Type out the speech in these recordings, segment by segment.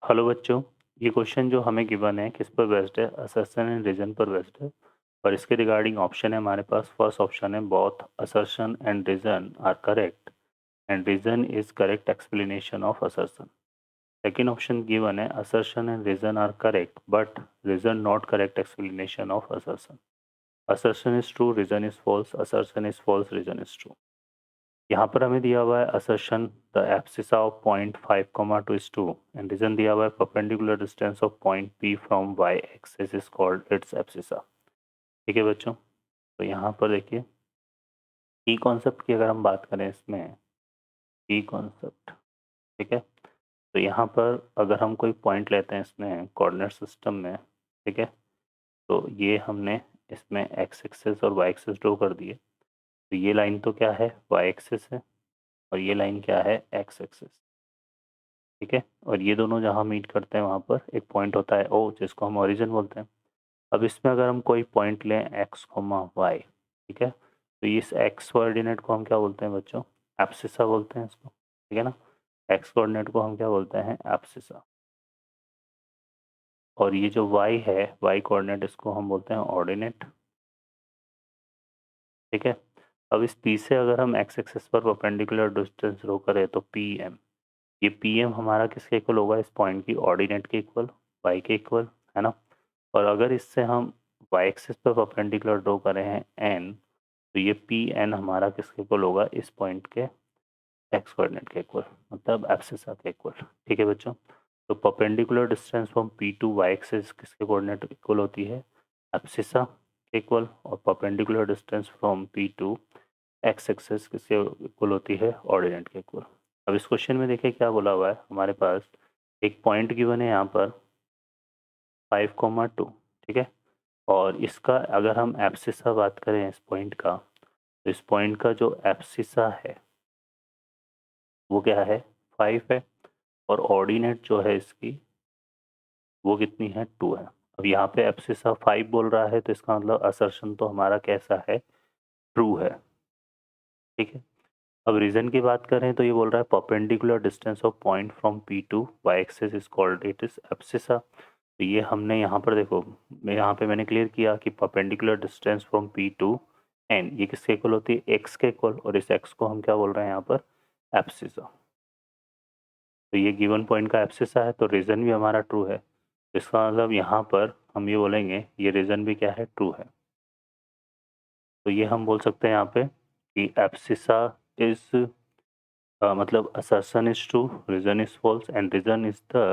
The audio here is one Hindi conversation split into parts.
हेलो बच्चों, ये क्वेश्चन जो हमें गिवन है किस पर बेस्ड है? असर्शन एंड रीजन पर बेस्ड है। और इसके रिगार्डिंग ऑप्शन है हमारे पास। फर्स्ट ऑप्शन है both assertion and reason are correct and reason is correct explanation of assertion. Second option given है assertion and reason are correct but reason not correct explanation of assertion. Assertion is true, reason is false, assertion is false, reason is true. यहाँ पर हमें दिया हुआ है assertion the abscissa of point 5, 2 is 2 and region दिया हुआ है perpendicular distance of point P from y axis is called its abscissa. ठीक है बच्चों, तो यहाँ पर देखिए की कॉन्सेप्ट की अगर हम बात करें इसमें की कॉन्सेप्ट, ठीक है। तो यहाँ पर अगर हम कोई पॉइंट लेते हैं इसमें कोऑर्डिनेट सिस्टम में, ठीक है, तो ये हमने इसमें एक्स एक्सिस और वाई एक्सिस ड्रॉ कर दिए। तो ये लाइन तो क्या है, वाई एक्सिस है, और ये लाइन क्या है, एक्स एक्सिस। ठीक है, और ये दोनों जहाँ मीट करते हैं वहाँ पर एक पॉइंट होता है ओ, जिसको हम ओरिजिन बोलते हैं। अब इसमें अगर हम कोई पॉइंट लें एक्स कोमा वाई, ठीक है, तो इस एक्स कोऑर्डिनेट को हम क्या बोलते हैं बच्चों, एब्सिसा बोलते हैं इसको। ठीक है ना, एक्स कोऑर्डिनेट को हम क्या बोलते हैं, एब्सिसा। और ये जो वाई है, वाई कोऑर्डिनेट, इसको हम बोलते हैं ऑर्डिनेट। ठीक है, अब इस पी से अगर हम एक्स एक्सिस पर परपेंडिकुलर डिस्टेंस ड्रॉ करें तो पी एम, ये पी एम हमारा किसके इक्वल होगा, इस पॉइंट की ऑर्डिनेट के इक्वल, वाई के इक्वल, है ना। और अगर इससे हम वाई एक्सिस पर परपेंडिकुलर ड्रॉ करें हैं एन, तो ये पी एन हमारा किसके इक्वल होगा, इस पॉइंट के एक्स कोऑर्डिनेट के इक्वल, मतलब एब्सिसा के इक्वल। ठीक है बच्चों, तो perpendicular distance from P to Y axis किसके कोऑर्डिनेट इक्वल होती है, एब्सिसा के इक्वल, और perpendicular distance from P to X axis किसके इक्वल होती है, ऑर्डिनेट के इक्वल। अब इस क्वेश्चन में देखिए क्या बोला हुआ है हमारे पास, एक पॉइंट गिवन है यहाँ पर 5, 2, ठीक है, और इसका अगर हम एब्सिसा बात करें इस पॉइंट का, तो इस पॉइंट का जो एब्सिसा है वो क्या है, 5 है, और ऑर्डिनेट जो है इसकी वो कितनी है, 2 है। अब यहाँ पे एब्सिसा 5 बोल रहा है, तो इसका मतलब असर्शन तो हमारा कैसा है, ट्रू है। ठीक है, अब रीजन की बात करें तो ये बोल रहा है perpendicular distance of point from P to Y axis is called it is abscissa. तो ये हमने यहाँ पर देखो, मैं यहाँ पे मैंने क्लियर किया कि perpendicular distance from P to N ये किसके इक्वल होती है, एक्स के इक्वल, और इस एक्स को हम क्या बोल रहे हैं यहाँ पर, एब्सिसा। तो ये गिवन पॉइंट का एब्सिसा है, तो रीजन भी हमारा ट्रू है। इसका मतलब यहाँ पर हम ये बोलेंगे ये रीजन भी क्या है, ट्रू है। तो ये हम बोल सकते हैं यहाँ पे कि एब्सिसा इज मतलब assertion is true, reason is false, and reason is the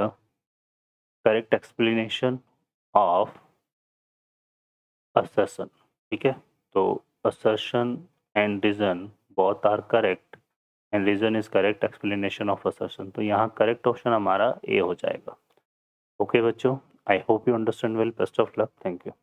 correct explanation of assertion। ठीक है, तो assertion and reason both are correct and reason is correct explanation of assertion। तो यहाँ करेक्ट ऑप्शन हमारा ए हो जाएगा। ओके बच्चों, I hope you understand well, best of luck, thank you.